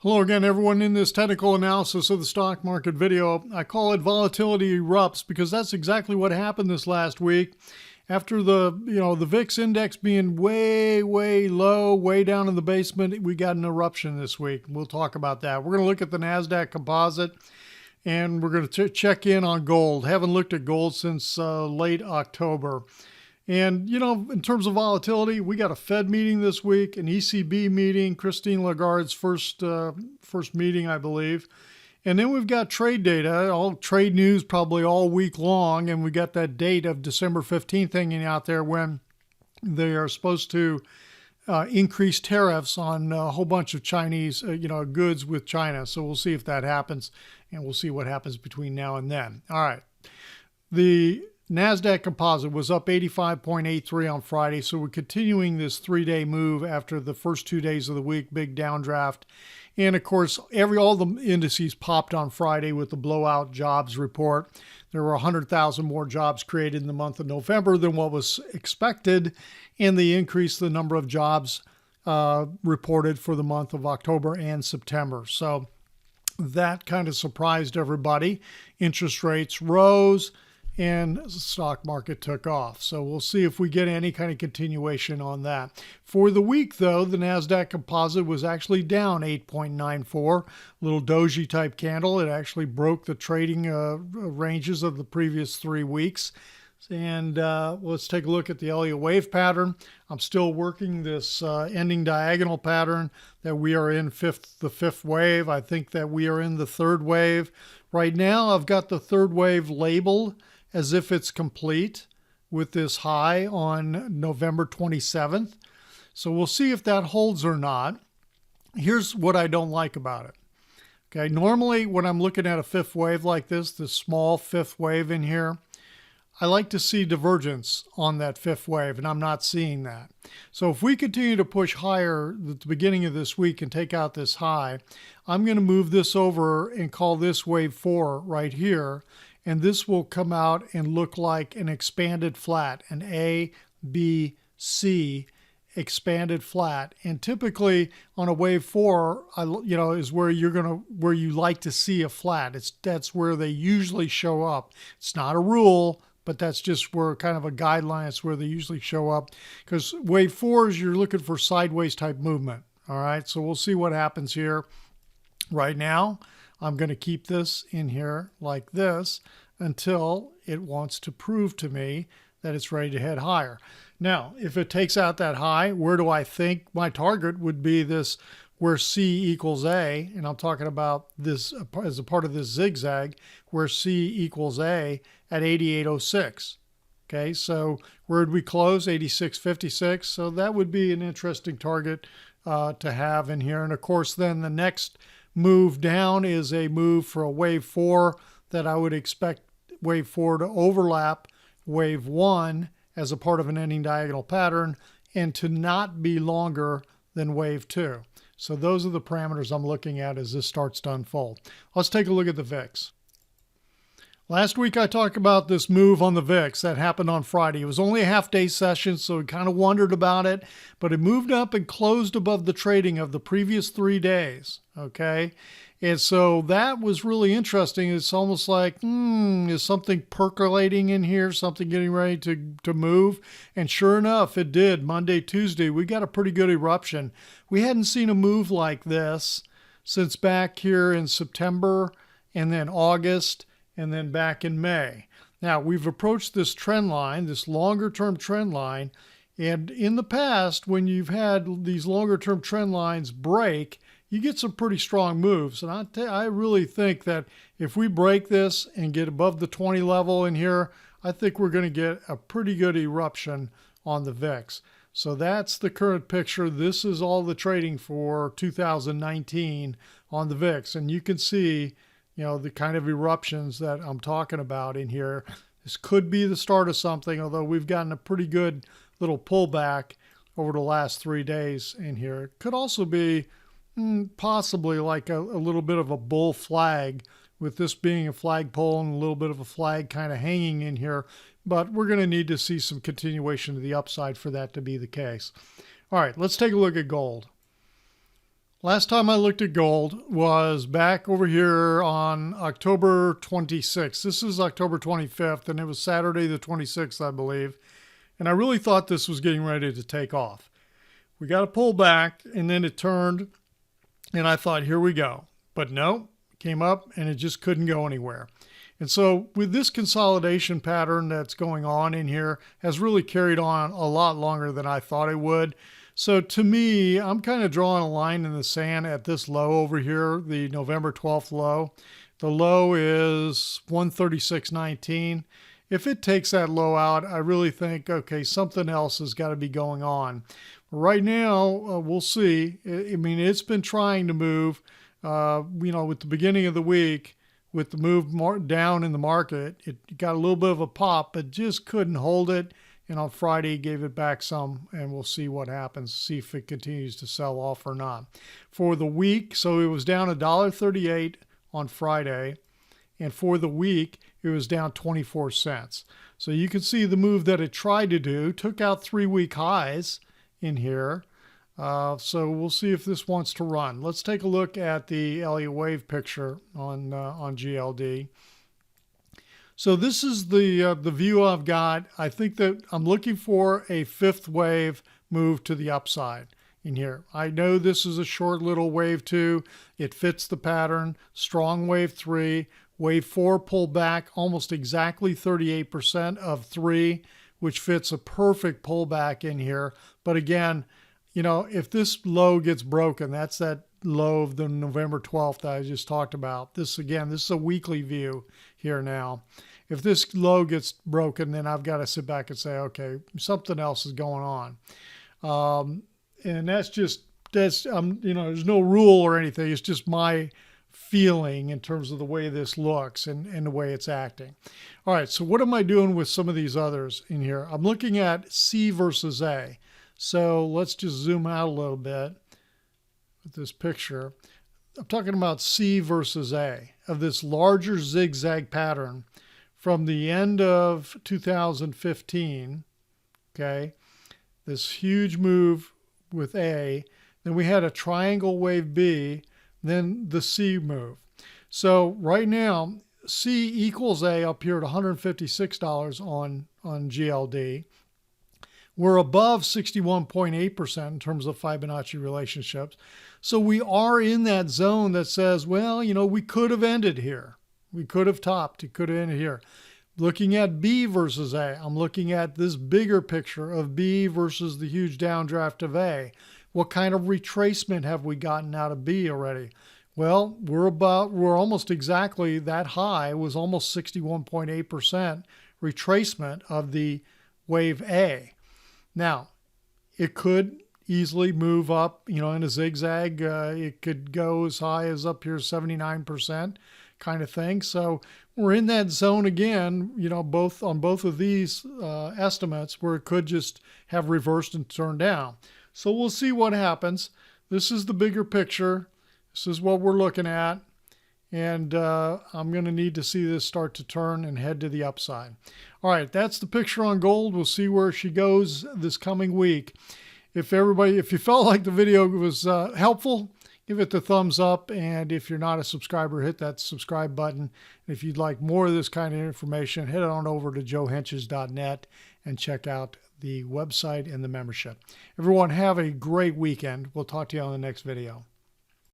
Hello again, everyone. In this technical analysis of the stock market video, I call it volatility erupts because that's exactly what happened this last week. After the VIX index being way low, way down in the basement, we got an eruption this week. We'll talk about that. We're going to look at the Nasdaq Composite, and we're going to check in on gold. Haven't looked at gold since late October. And, in terms of volatility, we got a Fed meeting this week, an ECB meeting, Christine Lagarde's first meeting, I believe. And then we've got trade data, all trade news probably all week long. And we got that date of December 15th hanging out there when they are supposed to increase tariffs on a whole bunch of Chinese, goods with China. So we'll see if that happens, and we'll see what happens between now and then. All right. The Nasdaq Composite was up 85.83 on Friday, so we're continuing this three-day move after the first 2 days of the week, big downdraft. And of course, all the indices popped on Friday with the blowout jobs report. There were 100,000 more jobs created in the month of November than what was expected, and they increased the number of jobs reported for the month of October and September. So that kind of surprised everybody. Interest rates rose, and the stock market took off. So we'll see if we get any kind of continuation on that. For the week, though, the Nasdaq Composite was actually down 8.94, little doji type candle. It actually broke the trading ranges of the previous 3 weeks. And let's take a look at the Elliott wave pattern. I'm still working this ending diagonal pattern that we are in the fifth wave. I think that we are in the third wave. Right now, I've got the third wave labeled as if it's complete with this high on November 27th. So we'll see if that holds or not. Here's what I don't like about it. Okay, normally when I'm looking at a fifth wave like this small fifth wave in here, I like to see divergence on that fifth wave, and I'm not seeing that. So if we continue to push higher at the beginning of this week and take out this high, I'm going to move this over and call this wave 4 right here. And this will come out and look like an expanded flat, an A, B, C expanded flat. And typically on a wave 4, is where where you like to see a flat. That's where they usually show up. It's not a rule, but that's just where kind of a guideline. It's where they usually show up, because wave 4 is you're looking for sideways type movement. All right, so we'll see what happens here. Right now, I'm going to keep this in here like this until it wants to prove to me that it's ready to head higher. Now, if it takes out that high, where do I think my target would be? This where C equals A, and I'm talking about this as a part of this zigzag, where C equals A at 88.06. Okay, so where did we close? 86.56. So that would be an interesting target to have in here. And of course, then the next move down is a move for a wave 4 that I would expect wave 4 to overlap wave 1 as a part of an ending diagonal pattern and to not be longer than wave 2. So those are the parameters I'm looking at as this starts to unfold. Let's take a look at the VIX. Last week I talked about this move on the VIX that happened on Friday. It was only a half-day session, so we kind of wondered about it, but it moved up and closed above the trading of the previous 3 days, okay? And so that was really interesting. It's almost like, is something percolating in here, something getting ready to move? And sure enough, it did. Monday, Tuesday, we got a pretty good eruption. We hadn't seen a move like this since back here in September and then August, and then back in May. Now, we've approached this trend line, this longer-term trend line, and in the past, when you've had these longer-term trend lines break, you get some pretty strong moves. And I really think that if we break this and get above the 20 level in here, I think we're going to get a pretty good eruption on the VIX. So that's the current picture. This is all the trading for 2019 on the VIX. And you can see the kind of eruptions that I'm talking about in here. This could be the start of something, although we've gotten a pretty good little pullback over the last 3 days in here. It could also be possibly like a little bit of a bull flag, with this being a flagpole and a little bit of a flag kind of hanging in here. But we're going to need to see some continuation to the upside for that to be the case. All right, let's take a look at gold. Last time I looked at gold was back over here on October 26th. This is October 25th, and it was Saturday the 26th, I believe. And I really thought this was getting ready to take off. We got a pull back, and then it turned, and I thought, here we go. But no, it came up, and it just couldn't go anywhere. And so with this consolidation pattern that's going on in here has really carried on a lot longer than I thought it would. So to me, I'm kind of drawing a line in the sand at this low over here, the November 12th low. The low is 136.19. If it takes that low out, I really think, okay, something else has got to be going on. Right now, we'll see. I mean, it's been trying to move, with the beginning of the week, with the move down in the market, it got a little bit of a pop, but just couldn't hold it. And on Friday, gave it back some, and we'll see what happens, see if it continues to sell off or not. For the week, so it was down $1.38 on Friday, and for the week, it was down 24 cents. So you can see the move that it tried to do, took out 3-week highs in here. So we'll see if this wants to run. Let's take a look at the Elliott wave picture on GLD. So this is the view I've got. I think that I'm looking for a fifth wave move to the upside in here. I know this is a short little wave 2. It fits the pattern. Strong wave 3. Wave 4 pulled back almost exactly 38% of 3, which fits a perfect pullback in here. But again, if this low gets broken, that's that low of the November 12th that I just talked about. This is a weekly view here now. If this low gets broken, then I've got to sit back and say, okay, something else is going on. And there's no rule or anything. It's just my feeling in terms of the way this looks and the way it's acting. All right, so what am I doing with some of these others in here? I'm looking at C versus A. So let's just zoom out a little bit with this picture. I'm talking about C versus A of this larger zigzag pattern from the end of 2015, okay, this huge move with A, then we had a triangle wave B, then the C move. So right now, C equals A up here at $156 on GLD. We're above 61.8% in terms of Fibonacci relationships. So we are in that zone that says, well, we could have ended here. We could have topped. It could have ended here. Looking at B versus A, I'm looking at this bigger picture of B versus the huge downdraft of A. What kind of retracement have we gotten out of B already? Well, we're almost exactly that high. It was almost 61.8% retracement of the wave A. Now, it could easily move up, in a zigzag. It could go as high as up here 79% kind of thing. So we're in that zone again, on both of these estimates where it could just have reversed and turned down. So we'll see what happens. This is the bigger picture. This is what we're looking at. And I'm going to need to see this start to turn and head to the upside. All right, that's the picture on gold. We'll see where she goes this coming week. If you felt like the video was helpful, give it the thumbs up. And if you're not a subscriber, hit that subscribe button. If you'd like more of this kind of information, head on over to joehenches.net and check out the website and the membership. Everyone, have a great weekend. We'll talk to you on the next video.